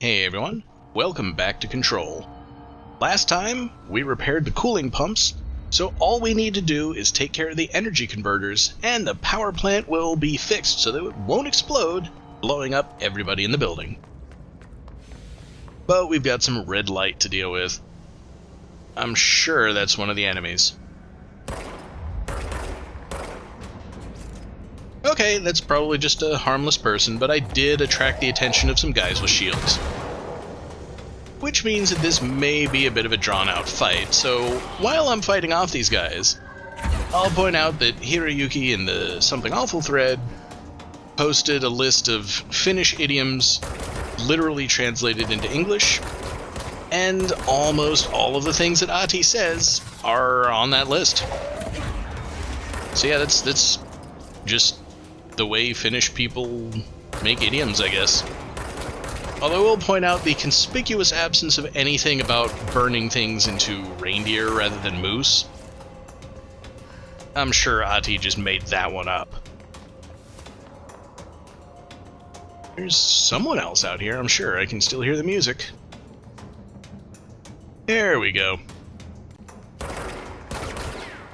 Hey everyone, welcome back to Control. Last time, we repaired the cooling pumps, so all we need to do is take care of the energy converters, and the power plant will be fixed so that it won't explode, blowing up everybody in the building. But we've got some red light to deal with. I'm sure that's one of the enemies. Okay, that's probably just a harmless person, but I did attract the attention of some guys with shields. Which means that this may be a bit of a drawn-out fight, so while I'm fighting off these guys, I'll point out that Hiroyuki in the Something Awful thread posted a list of Finnish idioms literally translated into English, and almost all of the things that Ahti says are on that list. So yeah, that's just the way Finnish people make idioms, I guess. Although I will point out the conspicuous absence of anything about burning things into reindeer rather than moose. I'm sure Ahti just made that one up. There's someone else out here, I'm sure. I can still hear the music. There we go.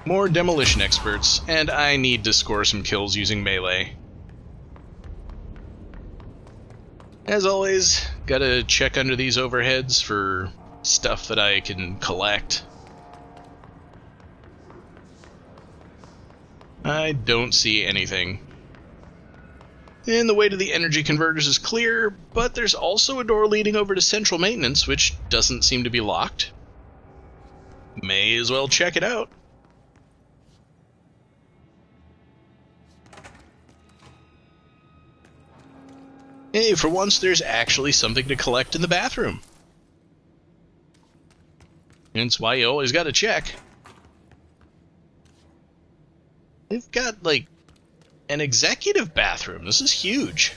More demolition experts, and I need to score some kills using melee. As always, gotta check under these overheads for stuff that I can collect. I don't see anything. And the way to the energy converters is clear, but there's also a door leading over to central maintenance, which doesn't seem to be locked. May as well check it out. Hey, for once there's actually something to collect in the bathroom. That's why you always gotta check. They've got, like, an executive bathroom. This is huge.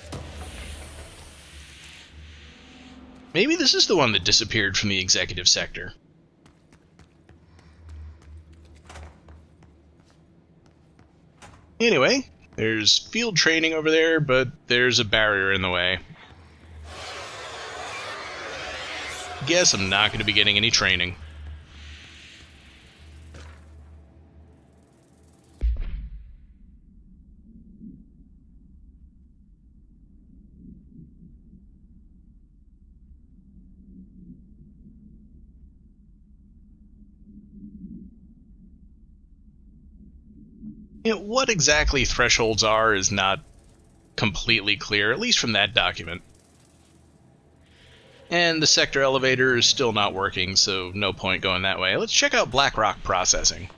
Maybe this is the one that disappeared from the executive sector. Anyway, there's field training over there, but there's a barrier in the way. Guess I'm not going to be getting any training. What exactly thresholds are is not completely clear, at least from that document. And the sector elevator is still not working, so no point going that way. Let's check out Black Rock Processing.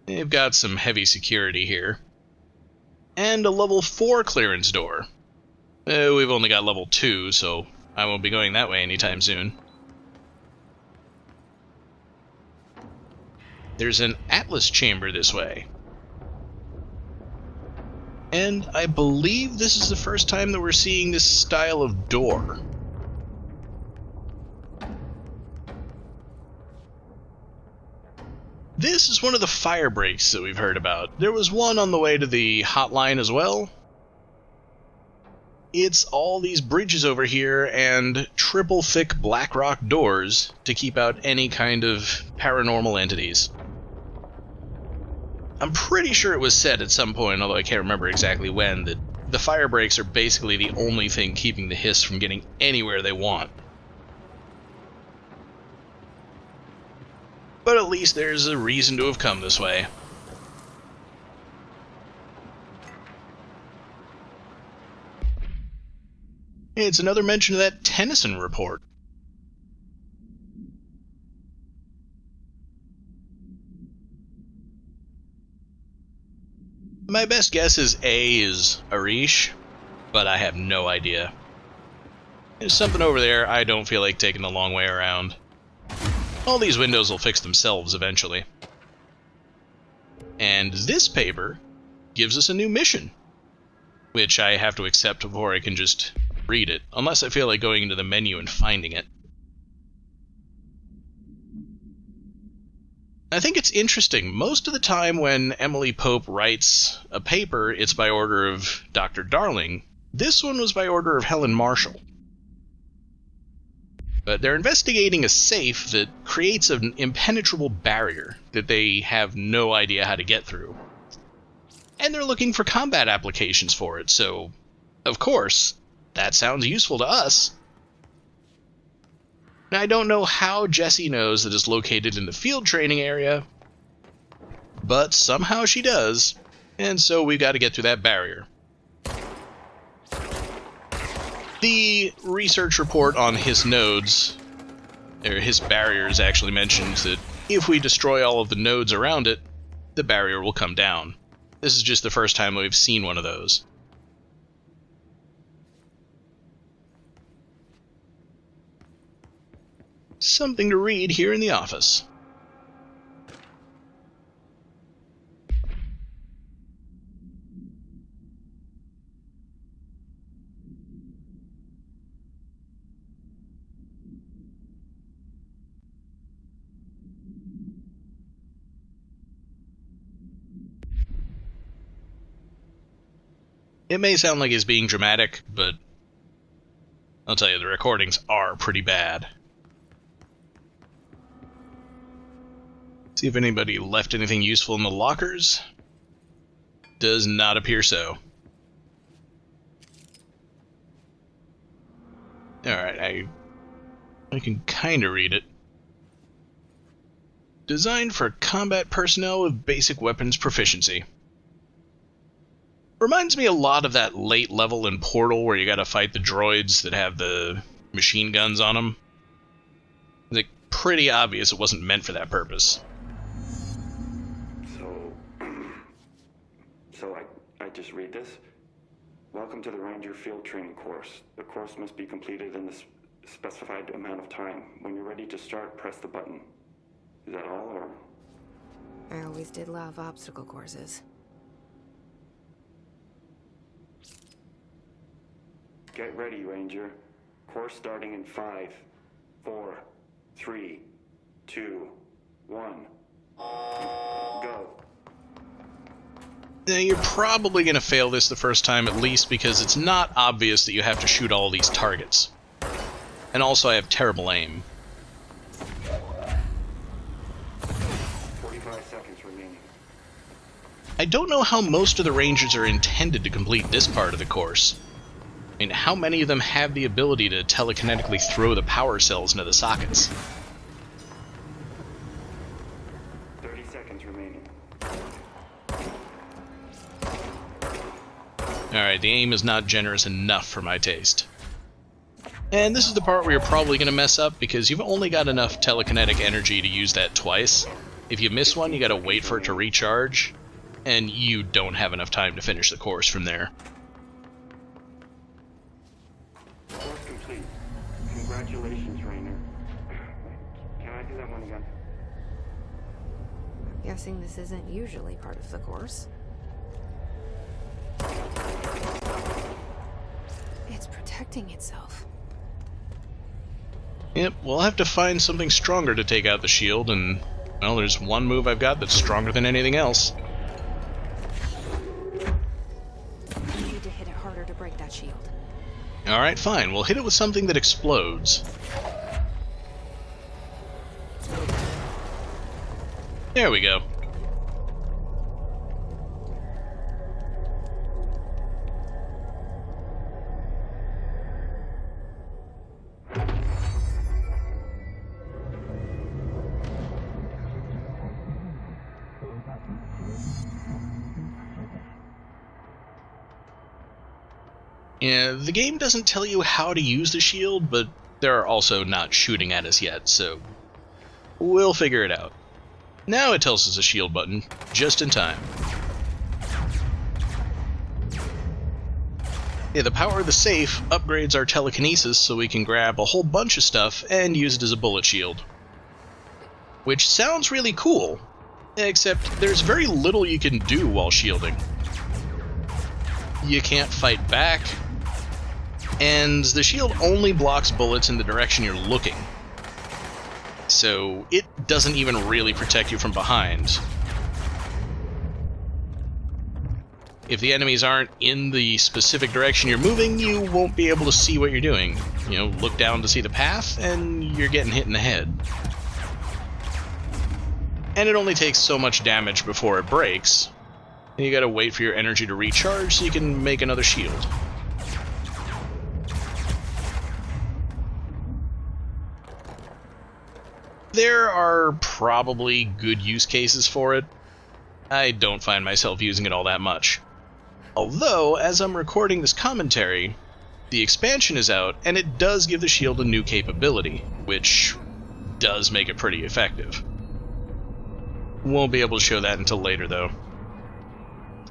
They've got some heavy security here. And a level 4 clearance door. We've only got level 2, so I won't be going that way anytime soon. There's an Atlas chamber this way. And I believe this is the first time that we're seeing this style of door. This is one of the fire breaks that we've heard about. There was one on the way to the hotline as well. It's all these bridges over here and triple thick black rock doors to keep out any kind of paranormal entities. I'm pretty sure it was said at some point, although I can't remember exactly when, that the fire breaks are basically the only thing keeping the hiss from getting anywhere they want. But at least there's a reason to have come this way. It's another mention of that Tennyson report. My best guess is A is Arish, but I have no idea. There's something over there. I don't feel like taking the long way around. All these windows will fix themselves eventually. And this paper gives us a new mission, which I have to accept before I can just read it, unless I feel like going into the menu and finding it. I think it's interesting. Most of the time when Emily Pope writes a paper, it's by order of Dr. Darling, This one was by order of Helen Marshall. But they're investigating a safe that creates an impenetrable barrier that they have no idea how to get through. And they're looking for combat applications for it, so, of course, that sounds useful to us. Now, I don't know how Jessie knows that it's located in the field training area, but somehow she does, and so we've got to get through that barrier. The research report on his nodes, or his barriers, actually mentions that if we destroy all of the nodes around it, the barrier will come down. This is just the first time we've seen one of those. Something to read here in the office. It may sound like he's being dramatic, but I'll tell you, the recordings are pretty bad. See if anybody left anything useful in the lockers. Does not appear so. Alright, I can kinda read it. Designed for combat personnel with basic weapons proficiency. Reminds me a lot of that late level in Portal where you gotta fight the droids that have the machine guns on them. It's like pretty obvious it wasn't meant for that purpose. So I just read this. Welcome to the Ranger Field Training course. The course must be completed in the specified amount of time. When you're ready to start, press the button. Is that all, or? I always did love obstacle courses. Get ready, Ranger. Course starting in 5, 4, 3, 2, 1. Go. Now, you're probably going to fail this the first time at least because it's not obvious that you have to shoot all these targets. And also I have terrible aim. 45 seconds remaining. I don't know how most of the Rangers are intended to complete this part of the course. I mean, how many of them have the ability to telekinetically throw the power cells into the sockets? 30 seconds remaining. Alright, the aim is not generous enough for my taste. And this is the part where you're probably going to mess up because you've only got enough telekinetic energy to use that twice. If you miss one, you gotta wait for it to recharge, and you don't have enough time to finish the course from there. Course complete. Congratulations, Rainer. Can I do that one again? I'm guessing this isn't usually part of the course. It's protecting itself. Yep, we'll have to find something stronger to take out the shield, and, well, there's one move I've got that's stronger than anything else. You need to hit it harder to break that shield. Alright, fine. We'll hit it with something that explodes. There we go. Yeah, the game doesn't tell you how to use the shield, but they're also not shooting at us yet, so we'll figure it out. Now it tells us a shield button, just in time. Yeah, the power of the safe upgrades our telekinesis so we can grab a whole bunch of stuff and use it as a bullet shield. Which sounds really cool, except there's very little you can do while shielding. You can't fight back, and the shield only blocks bullets in the direction you're looking. So it doesn't even really protect you from behind. if the enemies aren't in the specific direction you're moving, you won't be able to see what you're doing. You know, look down to see the path, and you're getting hit in the head. And it only takes so much damage before it breaks. And you gotta wait for your energy to recharge so you can make another shield. There are probably good use cases for it. I don't find myself using it all that much. Although, as I'm recording this commentary, the expansion is out, and it does give the shield a new capability, which does make it pretty effective. Won't be able to show that until later, though.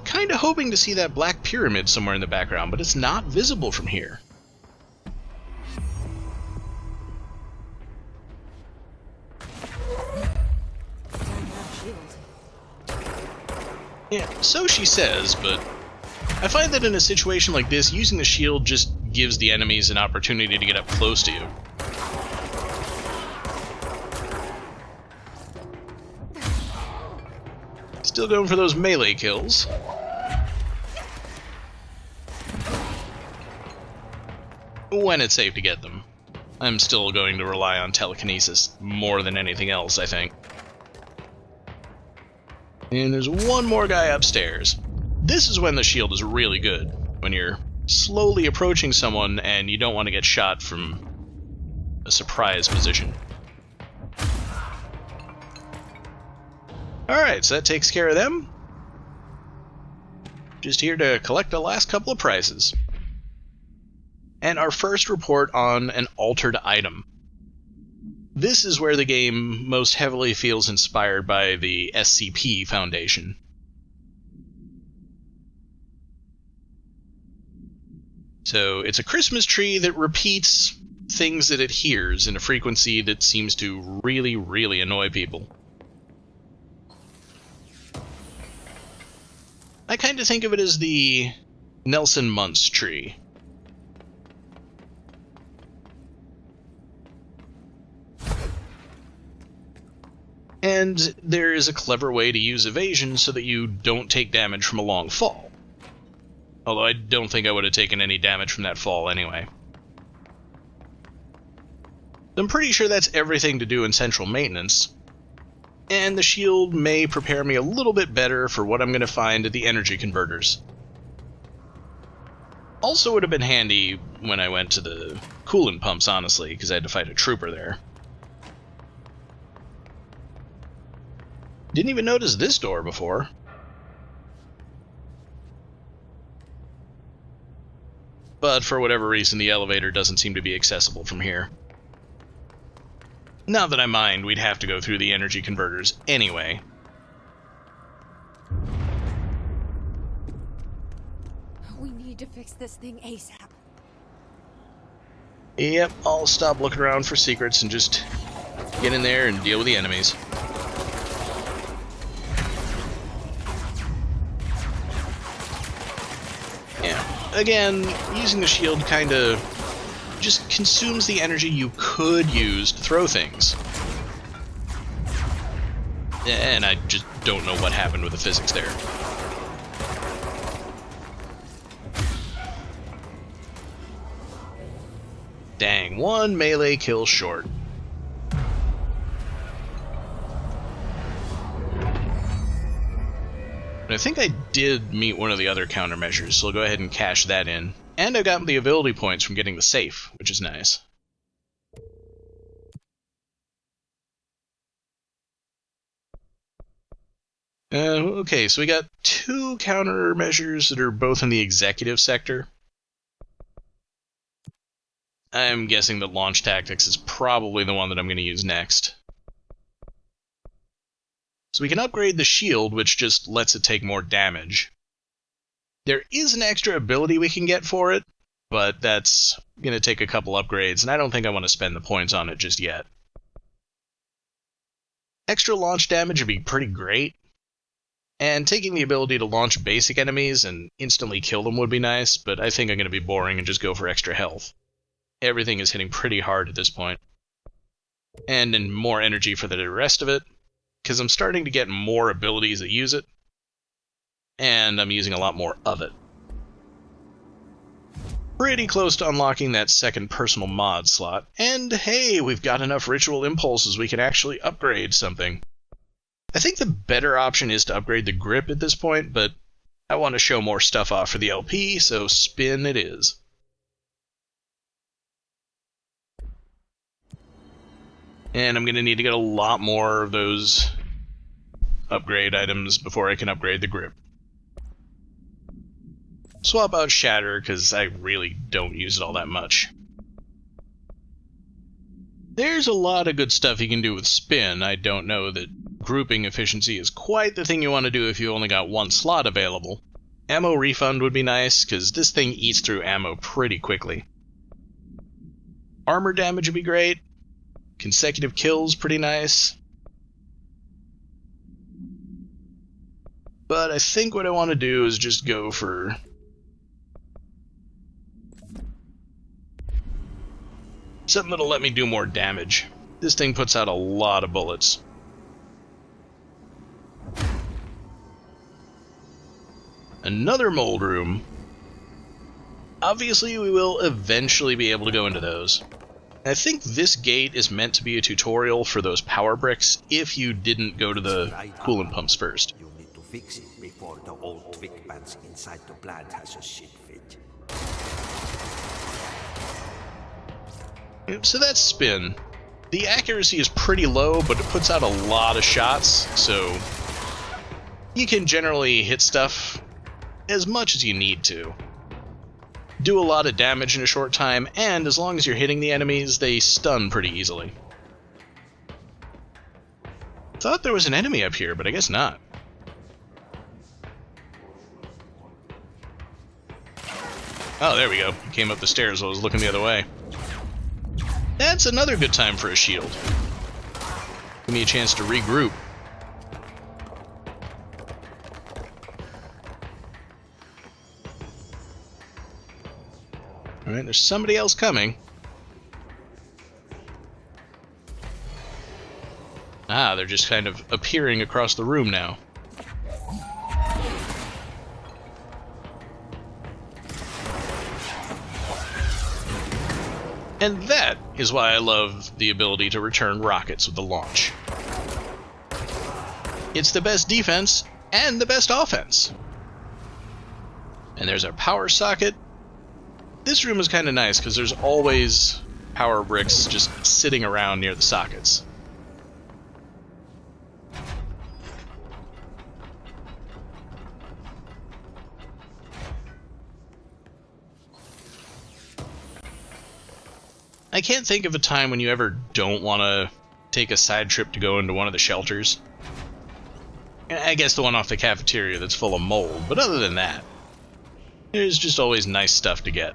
Kinda hoping to see that black pyramid somewhere in the background, but it's not visible from here. Yeah, so she says, but I find that in a situation like this, using the shield just gives the enemies an opportunity to get up close to you. Still going for those melee kills. When it's safe to get them. I'm still going to rely on telekinesis more than anything else, I think. And there's one more guy upstairs. This is when the shield is really good. When you're slowly approaching someone and you don't want to get shot from a surprise position. Alright, so that takes care of them. Just here to collect the last couple of prizes. And our first report on an altered item. This is where the game most heavily feels inspired by the SCP Foundation. So it's a Christmas tree that repeats things that it hears in a frequency that seems to really, really annoy people. I kind of think of it as the Nelson Muntz tree. And there is a clever way to use evasion so that you don't take damage from a long fall. Although I don't think I would have taken any damage from that fall anyway. I'm pretty sure that's everything to do in central maintenance. And the shield may prepare me a little bit better for what I'm going to find at the energy converters. Also would have been handy when I went to the coolant pumps, honestly, because I had to fight a trooper there. Didn't even notice this door before. But for whatever reason, the elevator doesn't seem to be accessible from here. Not that I mind, we'd have to go through the energy converters anyway. We need to fix this thing ASAP. Yep, I'll stop looking around for secrets and just get in there and deal with the enemies. Yeah, again, using the shield kinda just consumes the energy you could use to throw things. And I just don't know what happened with the physics there. Dang, one melee kill short. But I think I did meet one of the other countermeasures, so I'll go ahead and cash that in. And I got the ability points from getting the safe, which is nice. Okay, so we got two countermeasures that are both in the executive sector. I'm guessing that launch tactics is probably the one that I'm going to use next. So we can upgrade the shield, which just lets it take more damage. There is an extra ability we can get for it, but that's going to take a couple upgrades, and I don't think I want to spend the points on it just yet. Extra launch damage would be pretty great, and taking the ability to launch basic enemies and instantly kill them would be nice, but I think I'm going to be boring and just go for extra health. Everything is hitting pretty hard at this point. And then more energy for the rest of it, because I'm starting to get more abilities that use it. and I'm using a lot more of it. Pretty close to unlocking that second personal mod slot, and hey, we've got enough ritual impulses we can actually upgrade something. I think the better option is to upgrade the grip at this point, but I want to show more stuff off for the LP, so spin it is. And I'm going to need to get a lot more of those upgrade items before I can upgrade the grip. Swap out Shatter, because I really don't use it all that much. There's a lot of good stuff you can do with spin. I don't know that grouping efficiency is quite the thing you want to do if you only got one slot available. Ammo refund would be nice, because this thing eats through ammo pretty quickly. Armor damage would be great. Consecutive kills pretty nice. But I think what I want to do is just go for something that'll let me do more damage. This thing puts out a lot of bullets. Another mold room. Obviously, we will eventually be able to go into those. I think this gate is meant to be a tutorial for those power bricks if you didn't go to the coolant pumps first. You need to fix it before the old twig pants inside the plant has a shit fit. So that's spin. The accuracy is pretty low, but it puts out a lot of shots, so you can generally hit stuff as much as you need to. Do a lot of damage in a short time, and as long as you're hitting the enemies, they stun pretty easily. Thought there was an enemy up here, but I guess not. Oh, there we go. Came up the stairs while I was looking the other way. That's another good time for a shield. Give me a chance to regroup. Alright, there's somebody else coming. Ah, they're just kind of appearing across the room now. And that is why I love the ability to return rockets with the launch. It's the best defense and the best offense. And there's our power socket. This room is kind of nice because there's always power bricks just sitting around near the sockets. I can't think of a time when you ever don't want to take a side trip to go into one of the shelters. I guess the one off the cafeteria that's full of mold, but other than that, there's just always nice stuff to get.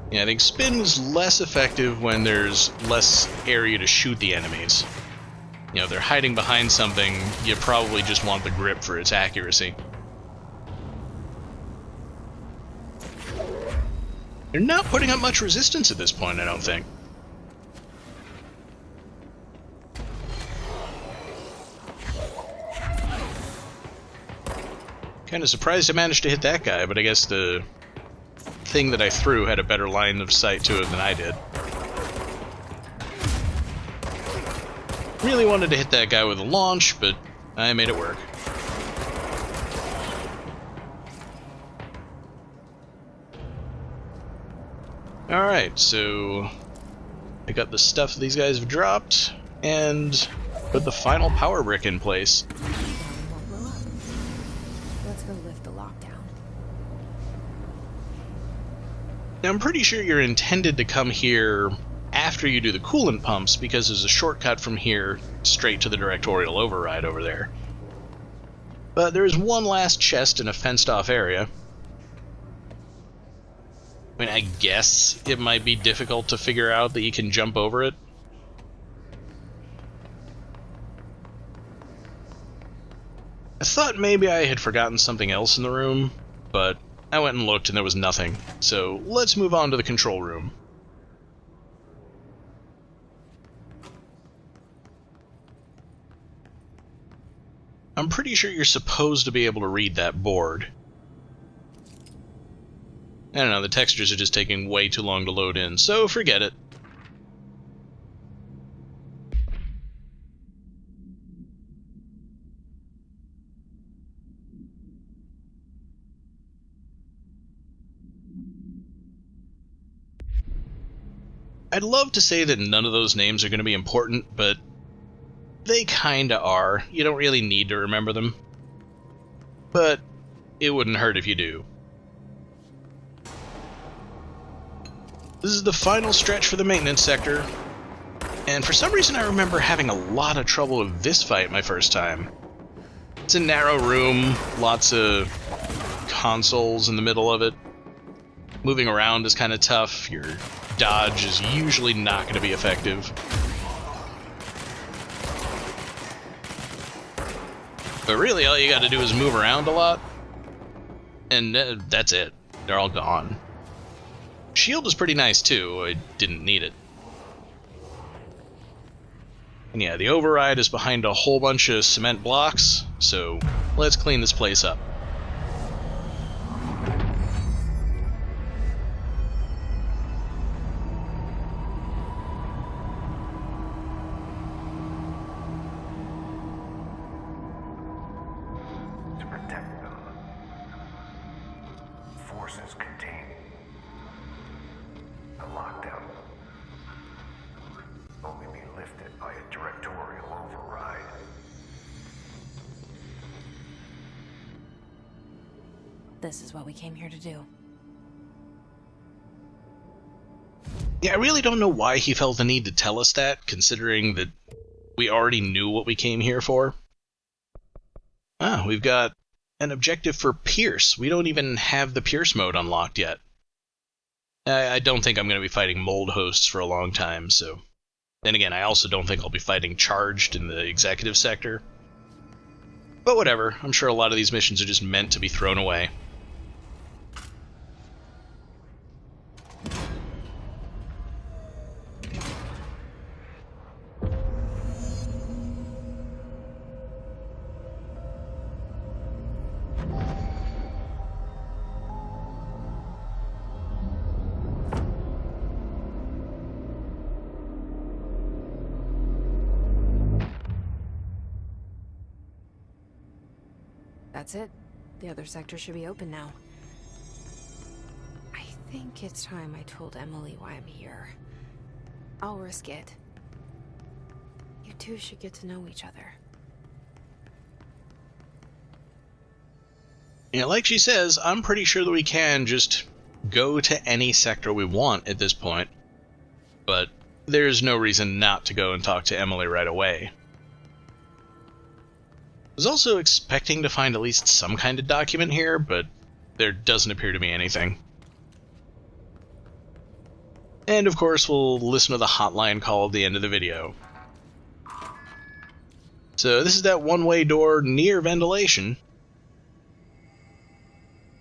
Yeah, I think spin is less effective when there's less area to shoot the enemies. You know, if they're hiding behind something, you probably just want the grip for its accuracy. They're not putting up much resistance at this point, I don't think. Kinda surprised I managed to hit that guy, but I guess the thing that I threw had a better line of sight to it than I did. Really wanted to hit that guy with a launch, but I made it work. Alright, so pick up the stuff these guys have dropped, and put the final power brick in place. Let's go lift the lockdown. Now, I'm pretty sure you're intended to come here after you do the coolant pumps, because there's a shortcut from here straight to the Directorial Override over there. But there is one last chest in a fenced-off area. I mean, I guess it might be difficult to figure out that you can jump over it. I thought maybe I had forgotten something else in the room, but I went and looked and there was nothing, so let's move on to the control room. I'm pretty sure you're supposed to be able to read that board. I don't know, the textures are just taking way too long to load in, so forget it. I'd love to say that none of those names are going to be important, but they kinda are. You don't really need to remember them. But it wouldn't hurt if you do. This is the final stretch for the maintenance sector, and for some reason I remember having a lot of trouble with this fight my first time. It's a narrow room, lots of consoles in the middle of it. Moving around is kinda tough, your dodge is usually not going to be effective. But really, all you gotta do is move around a lot, and that's it. They're all gone. Shield is pretty nice too, I didn't need it. And yeah, the override is behind a whole bunch of cement blocks, so let's clean this place up. Forces contain a lockdown. Only be lifted by a directorial override. This is what we came here to do. Yeah, I really don't know why he felt the need to tell us that, considering that we already knew what we came here for. Ah, we've got an objective for Pierce. We don't even have the Pierce mode unlocked yet. I don't think I'm going to be fighting mold hosts for a long time, so... Then again, I also don't think I'll be fighting Charged in the executive sector. But whatever, I'm sure a lot of these missions are just meant to be thrown away. That's it. The other sector should be open now. I think it's time I told Emily why I'm here. I'll risk it. You two should get to know each other. Yeah, like she says, I'm pretty sure that we can just go to any sector we want at this point. But there's no reason not to go and talk to Emily right away. I was also expecting to find at least some kind of document here, but there doesn't appear to be anything. And of course, we'll listen to the hotline call at the end of the video. So this is that one-way door near ventilation.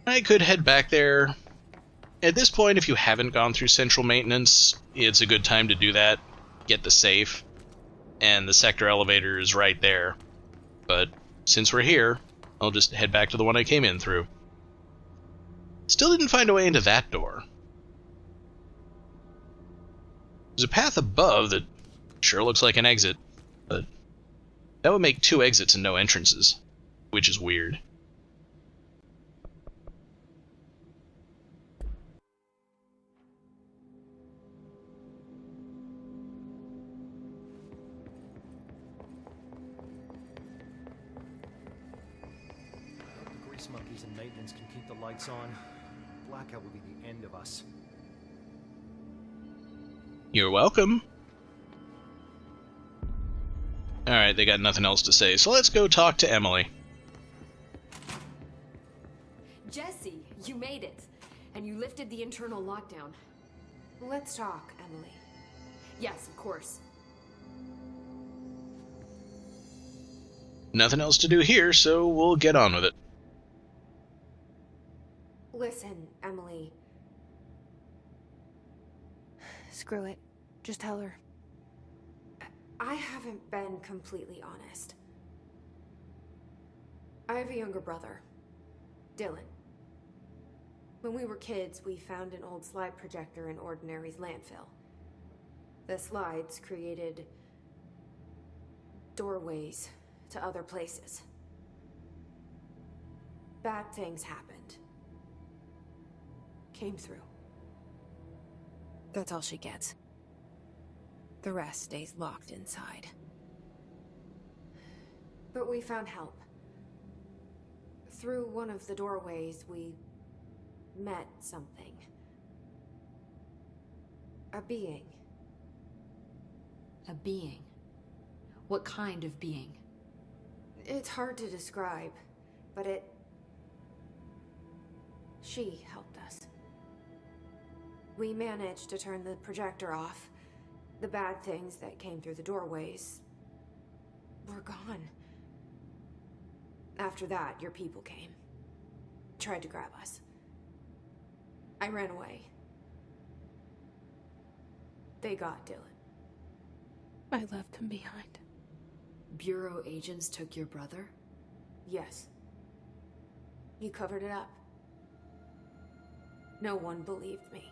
I could head back there. At this point, if you haven't gone through central maintenance, it's a good time to do that. Get the safe. And the sector elevator is right there. But since we're here, I'll just head back to the one I came in through. Still didn't find a way into that door. There's a path above that sure looks like an exit, but that would make 2 exits and no entrances, which is weird. Grease monkeys and maintenance can keep the lights on. Blackout will be the end of us. You're welcome. Alright, they got nothing else to say, so let's go talk to Emily. Jesse, you made it. And you lifted the internal lockdown. Let's talk, Emily. Yes, of course. Nothing else to do here, so we'll get on with it. Listen. Listen, Emily. Screw it. Just tell her. I haven't been completely honest. I have a younger brother, Dylan. When we were kids, we found an old slide projector in Ordinary's landfill. The slides created doorways to other places. Bad things happened. Came through. That's all she gets. The rest stays locked inside. But we found help. Through one of the doorways, we met something. A being. A being? What kind of being? It's hard to describe, but she helped us. We managed to turn the projector off. The bad things that came through the doorways were gone. After that, your people came. Tried to grab us. I ran away. They got Dylan. I left him behind. Bureau agents took your brother? Yes. You covered it up. No one believed me.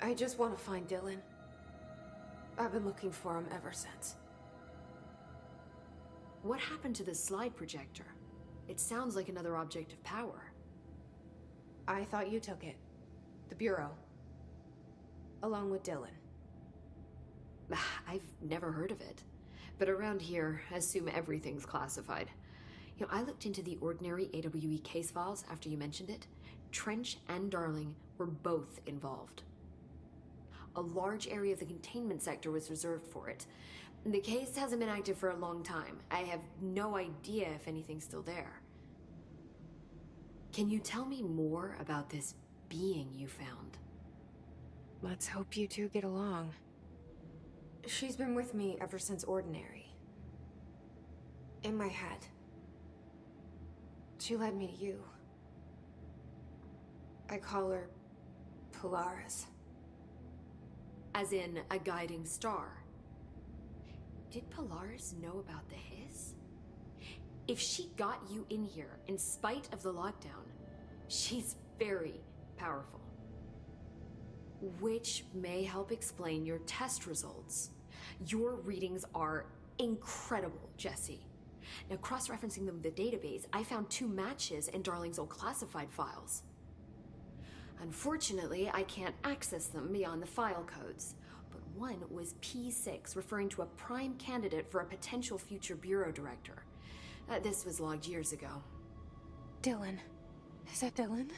I just want to find Dylan. I've been looking for him ever since. What happened to the slide projector? It sounds like another object of power. I thought you took it. The Bureau. Along with Dylan. I've never heard of it. But around here, I assume everything's classified. You know, I looked into the Ordinary AWE case files after you mentioned it. Trench and Darling were both involved. A large area of the containment sector was reserved for it. The case hasn't been active for a long time. I have no idea if anything's still there. Can you tell me more about this being you found? Let's hope you two get along. She's been with me ever since Ordinary. In my head. She led me to you. I call her Polaris. As in a guiding star. Did Polaris know about the hiss? If she got you in here in spite of the lockdown, she's very powerful. Which may help explain your test results. Your readings are incredible, Jesse. Now, cross-referencing them with the database, I found 2 matches in Darling's old classified files. Unfortunately, I can't access them beyond the file codes. But one was P6, referring to a prime candidate for a potential future bureau director. This was logged years ago. Dylan. Is that Dylan?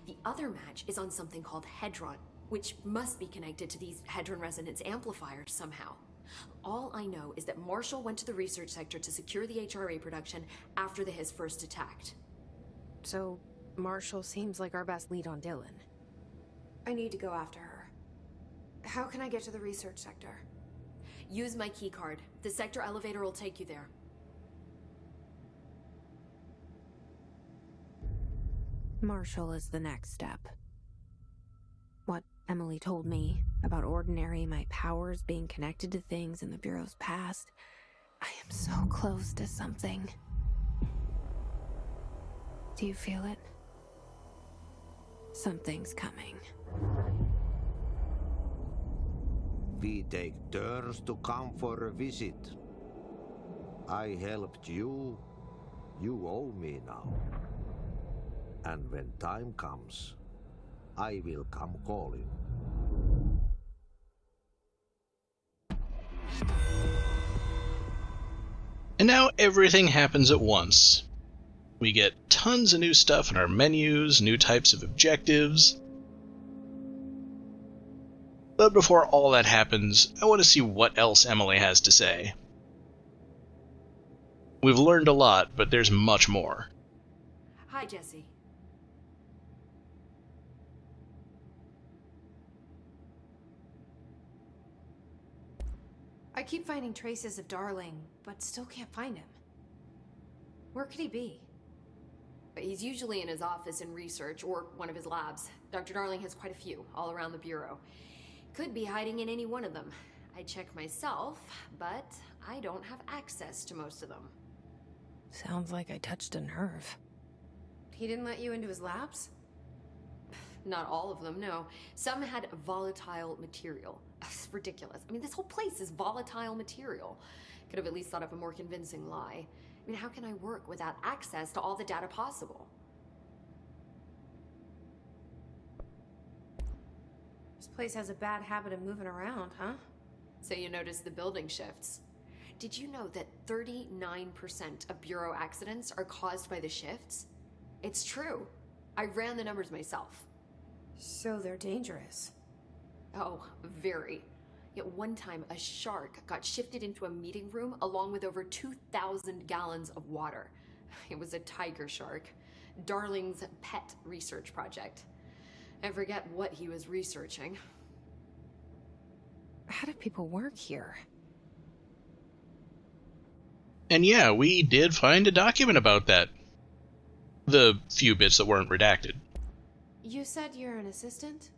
The other match is on something called Hedron, which must be connected to these Hedron resonance amplifiers somehow. All I know is that Marshall went to the research sector to secure the HRA production after the Hiss first attacked. So, Marshall seems like our best lead on Dylan. I need to go after her. How can I get to the research sector? Use my keycard. The sector elevator will take you there. Marshall is the next step. What Emily told me about Ordinary, my powers being connected to things in the Bureau's past. I am so close to something. Do you feel it? Something's coming. We take turns to come for a visit. I helped you. You owe me now. And when time comes, I will come calling. And now everything happens at once. We get tons of new stuff in our menus, new types of objectives. But before all that happens, I want to see what else Emily has to say. We've learned a lot, but there's much more. Hi, Jesse. I keep finding traces of Darling, but still can't find him. Where could he be? But he's usually in his office in research or one of his labs. Dr. Darling has quite a few all around the Bureau. Could be hiding in any one of them. I check myself, but I don't have access to most of them. Sounds like I touched a nerve. He didn't let you into his labs? Not all of them, no. Some had volatile material. It's ridiculous. I mean, this whole place is volatile material. Could have at least thought up a more convincing lie. I mean, how can I work without access to all the data possible? This place has a bad habit of moving around, huh? So you notice the building shifts. Did you know that 39% of Bureau accidents are caused by the shifts? It's true. I ran the numbers myself. So they're dangerous. Oh, very. Yet one time, a shark got shifted into a meeting room along with over 2,000 gallons of water. It was a tiger shark. Darling's pet research project. I forget what he was researching. How do people work here? And yeah, we did find a document about that. The few bits that weren't redacted. You said you're an assistant?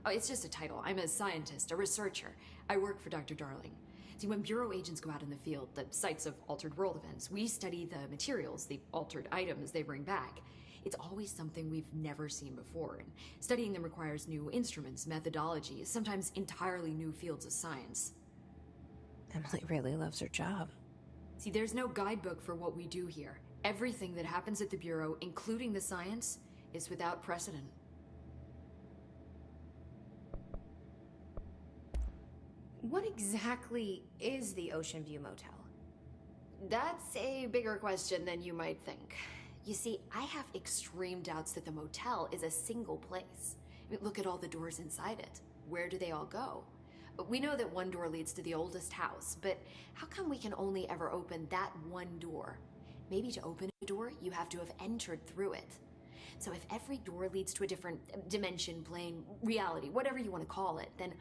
Oh, it's just a title. I'm a scientist, a researcher. I work for Dr. Darling. See, when Bureau agents go out in the field, the sites of altered world events, we study the materials, the altered items they bring back. It's always something we've never seen before, and studying them requires new instruments, methodologies, sometimes entirely new fields of science. Emily really loves her job. See, there's no guidebook for what we do here. Everything that happens at the Bureau, including the science, is without precedent. What exactly is the Ocean View Motel? That's a bigger question than you might think. You see, I have extreme doubts that the motel is a single place. I mean, look at all the doors inside it. Where do they all go? We know that one door leads to the oldest house, but how come we can only ever open that one door? Maybe to open a door, you have to have entered through it. So if every door leads to a different dimension, plane, reality, whatever you want to call it, then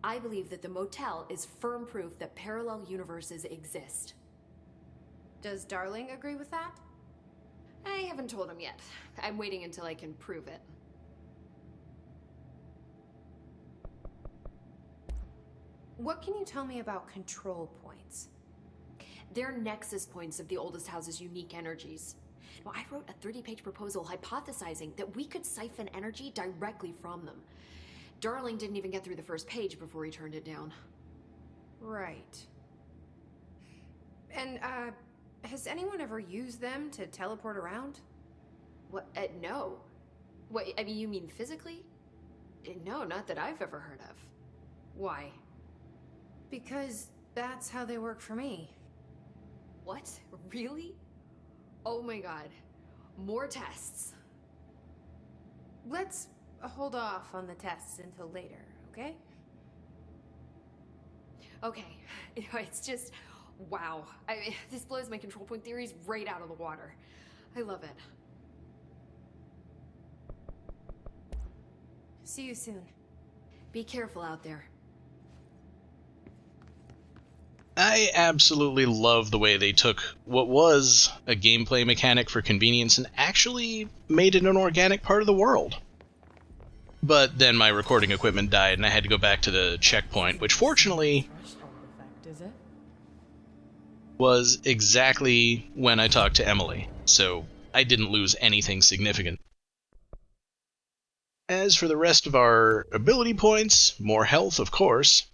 I believe that the motel is firm proof that parallel universes exist. Does Darling agree with that? I haven't told him yet. I'm waiting until I can prove it. What can you tell me about control points? They're nexus points of the oldest house's unique energies. Now, I wrote a 30-page proposal hypothesizing that we could siphon energy directly from them. Darling didn't even get through the first page before he turned it down. Right. And, has anyone ever used them to teleport around? What? No. What, I mean, you mean physically? No, not that I've ever heard of. Why? Because that's how they work for me. What? Really? Oh my god. More tests. Let's hold off on the tests until later, okay? Okay. It's just, wow. This blows my control point theories right out of the water. I love it. See you soon. Be careful out there. I absolutely love the way they took what was a gameplay mechanic for convenience and actually made it an organic part of the world. But then my recording equipment died and I had to go back to the checkpoint, which fortunately was exactly when I talked to Emily, so I didn't lose anything significant. As for the rest of our ability points, more health, of course.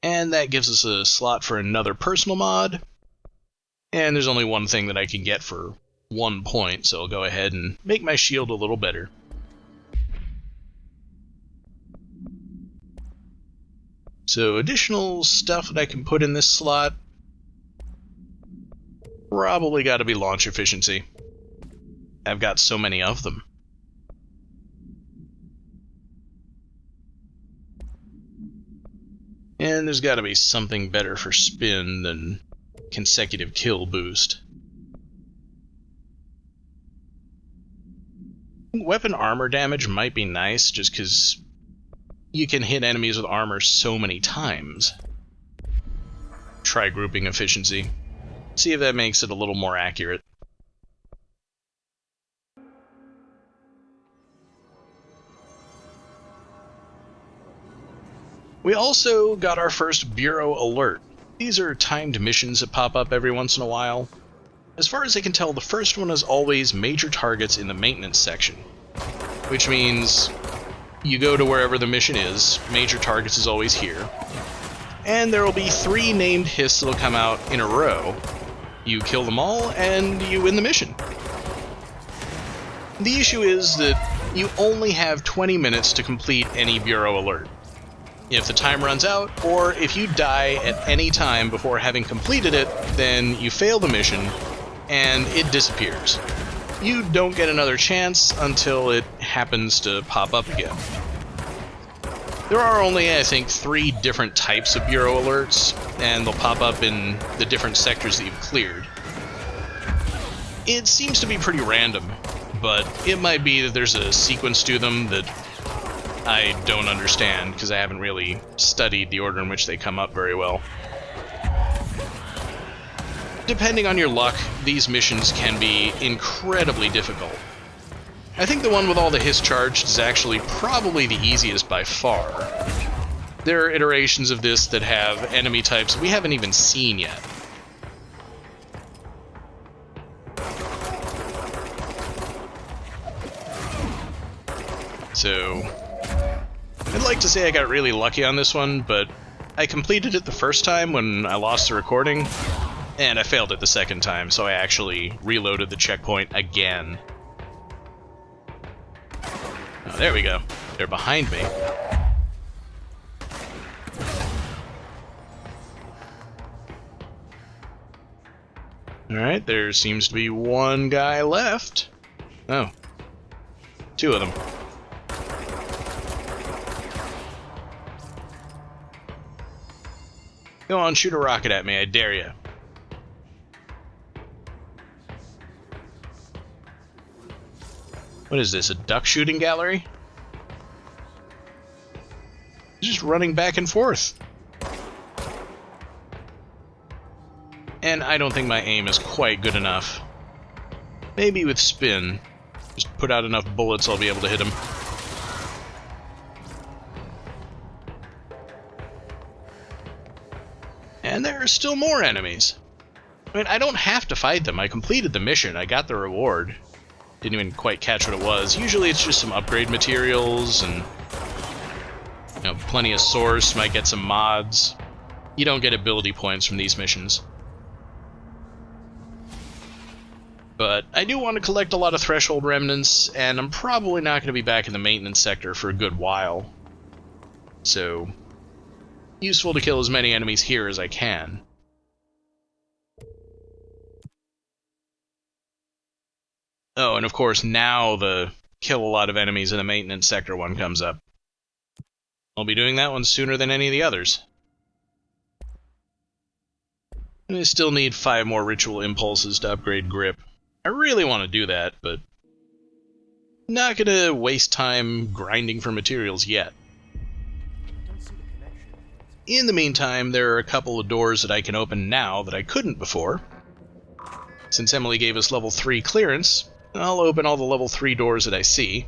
And that gives us a slot for another personal mod. And there's only one thing that I can get for 1 point, so I'll go ahead and make my shield a little better. So additional stuff that I can put in this slot. Probably gotta be launch efficiency. I've got so many of them. And there's got to be something better for spin than consecutive kill boost. Weapon armor damage might be nice, just because you can hit enemies with armor so many times. Try grouping efficiency. See if that makes it a little more accurate. We also got our first Bureau alert. These are timed missions that pop up every once in a while. As far as I can tell, the first one is always major targets in the maintenance section, which means you go to wherever the mission is, major targets is always here, and there will be 3 named hiss that'll come out in a row. You kill them all, and you win the mission. The issue is that you only have 20 minutes to complete any Bureau alert. If the time runs out, or if you die at any time before having completed it, then you fail the mission, and it disappears. You don't get another chance until it happens to pop up again. There are only, I think, 3 different types of Bureau alerts, and they'll pop up in the different sectors that you've cleared. It seems to be pretty random, but it might be that there's a sequence to them that I don't understand, because I haven't really studied the order in which they come up very well. Depending on your luck, these missions can be incredibly difficult. I think the one with all the hiss charged is actually probably the easiest by far. There are iterations of this that have enemy types we haven't even seen yet. So, I'd like to say I got really lucky on this one, but I completed it the first time when I lost the recording, and I failed it the second time, so I actually reloaded the checkpoint again. Oh, there we go. They're behind me. Alright, there seems to be one guy left. Oh. 2 of them. Go on, shoot a rocket at me, I dare you. What is this, a duck shooting gallery? Just running back and forth. And I don't think my aim is quite good enough. Maybe with spin. Just put out enough bullets, I'll be able to hit him. And there are still more enemies. I mean, I don't have to fight them. I completed the mission. I got the reward. Didn't even quite catch what it was. Usually it's just some upgrade materials and, you know, plenty of source. Might get some mods. You don't get ability points from these missions. But I do want to collect a lot of threshold remnants, and I'm probably not going to be back in the maintenance sector for a good while. So, useful to kill as many enemies here as I can. Oh, and of course now the kill a lot of enemies in the maintenance sector one comes up. I'll be doing that one sooner than any of the others. And I still need 5 more ritual impulses to upgrade grip. I really want to do that, but not gonna waste time grinding for materials yet. In the meantime, there are a couple of doors that I can open now that I couldn't before. Since Emily gave us level 3 clearance, I'll open all the level 3 doors that I see.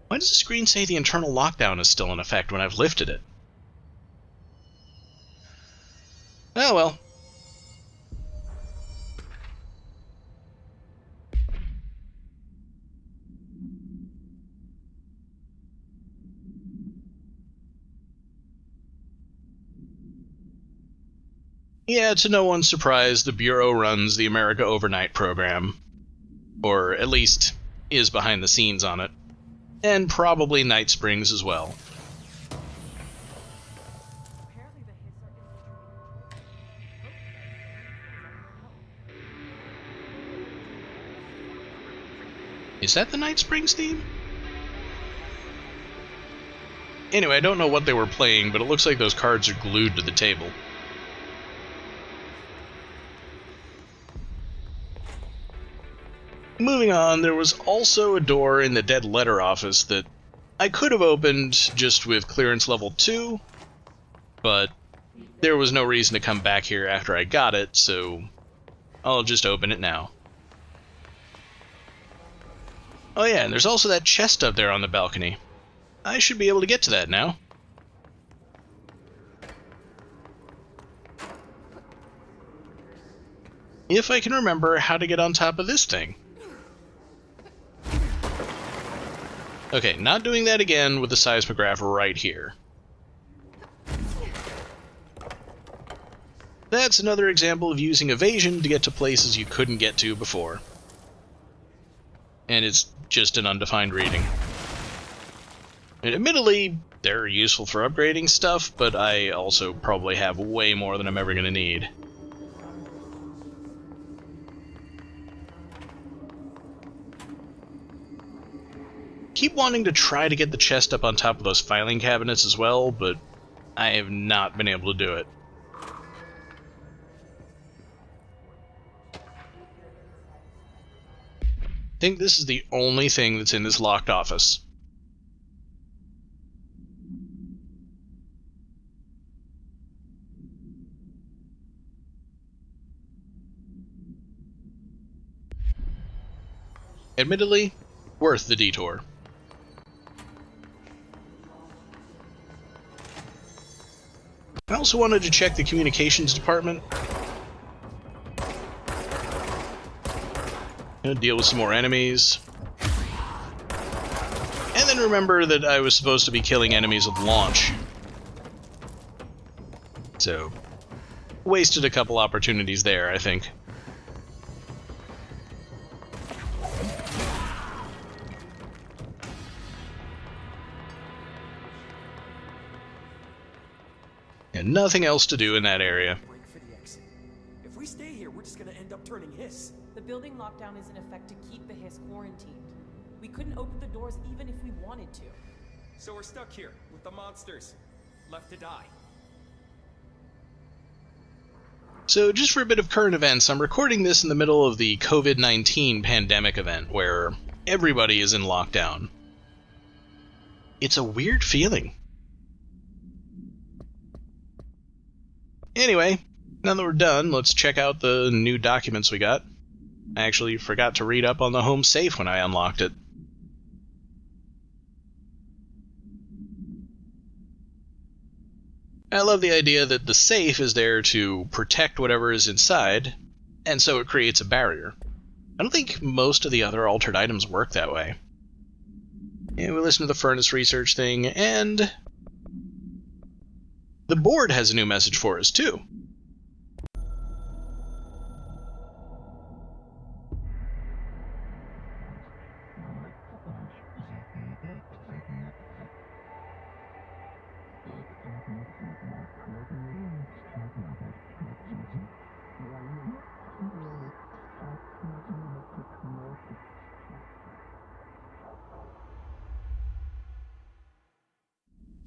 Why does the screen say the internal lockdown is still in effect when I've lifted it? Oh well. Yeah, to no one's surprise, the Bureau runs the America Overnight program. Or at least, is behind the scenes on it. And probably Night Springs as well. Is that the Night Springs theme? Anyway, I don't know what they were playing, but it looks like those cards are glued to the table. Moving on, there was also a door in the Dead Letter office that I could have opened just with clearance level 2, but there was no reason to come back here after I got it, so I'll just open it now. Oh yeah, and there's also that chest up there on the balcony. I should be able to get to that now. if I can remember how to get on top of this thing. Okay, not doing that again with the seismograph right here. That's another example of using evasion to get to places you couldn't get to before. And it's just an undefined reading. And admittedly, they're useful for upgrading stuff, but I also probably have way more than I'm ever going to need. Keep wanting to try to get the chest up on top of those filing cabinets as well, but I have not been able to do it. I think this is the only thing that's in this locked office. Admittedly, worth the detour. I also wanted to check the communications department. Deal with some more enemies. And then remember that I was supposed to be killing enemies with launch. So, wasted a couple opportunities there, I think. And nothing else to do in that area. Break for the exit. If we stay here, we're just gonna end up turning Hiss. The building lockdown is in effect to keep the Hiss quarantined. We couldn't open the doors even if we wanted to. So we're stuck here with the monsters, left to die. So just for a bit of current events, I'm recording this in the middle of the COVID-19 pandemic event where everybody is in lockdown. It's a weird feeling. Anyway, now that we're done, let's check out the new documents we got. I actually forgot to read up on the home safe when I unlocked it. I love the idea that the safe is there to protect whatever is inside, and so it creates a barrier. I don't think most of the other altered items work that way. Yeah, we listened to the furnace research thing, and the board has a new message for us, too.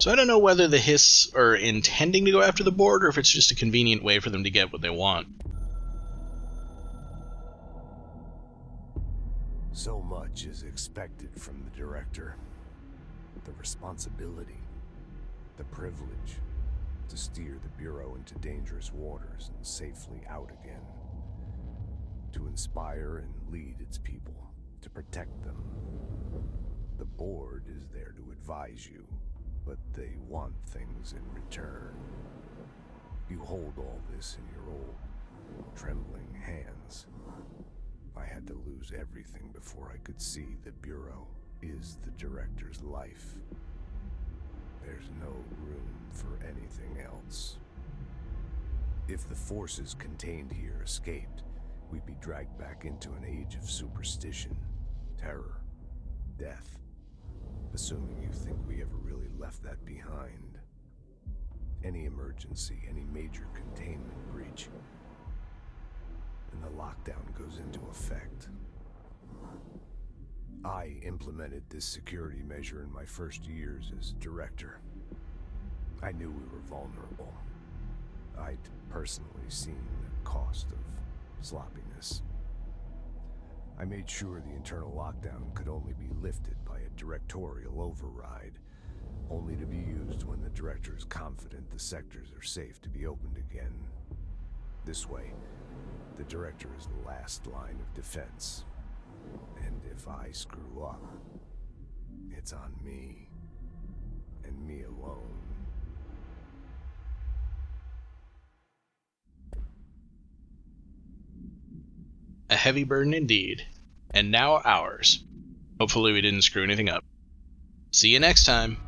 So I don't know whether the Hiss are intending to go after the board, or if it's just a convenient way for them to get what they want. So much is expected from the director. The responsibility, the privilege to steer the Bureau into dangerous waters and safely out again. To inspire and lead its people, to protect them. The board is there to advise you, but they want things in return. You hold all this in your old, trembling hands. I had to lose everything before I could see the Bureau is the director's life. There's no room for anything else. If the forces contained here escaped, we'd be dragged back into an age of superstition, terror, death. Assuming you think we ever really left that behind. Any emergency, any major containment breach, and the lockdown goes into effect. I implemented this security measure in my first years as director. I knew we were vulnerable. I'd personally seen the cost of sloppiness. I made sure the internal lockdown could only be lifted by a directorial override, only to be used when the director is confident the sectors are safe to be opened again. This way, the director is the last line of defense. And if I screw up, it's on me, and me alone. A heavy burden indeed. And now ours. Hopefully we didn't screw anything up. See you next time.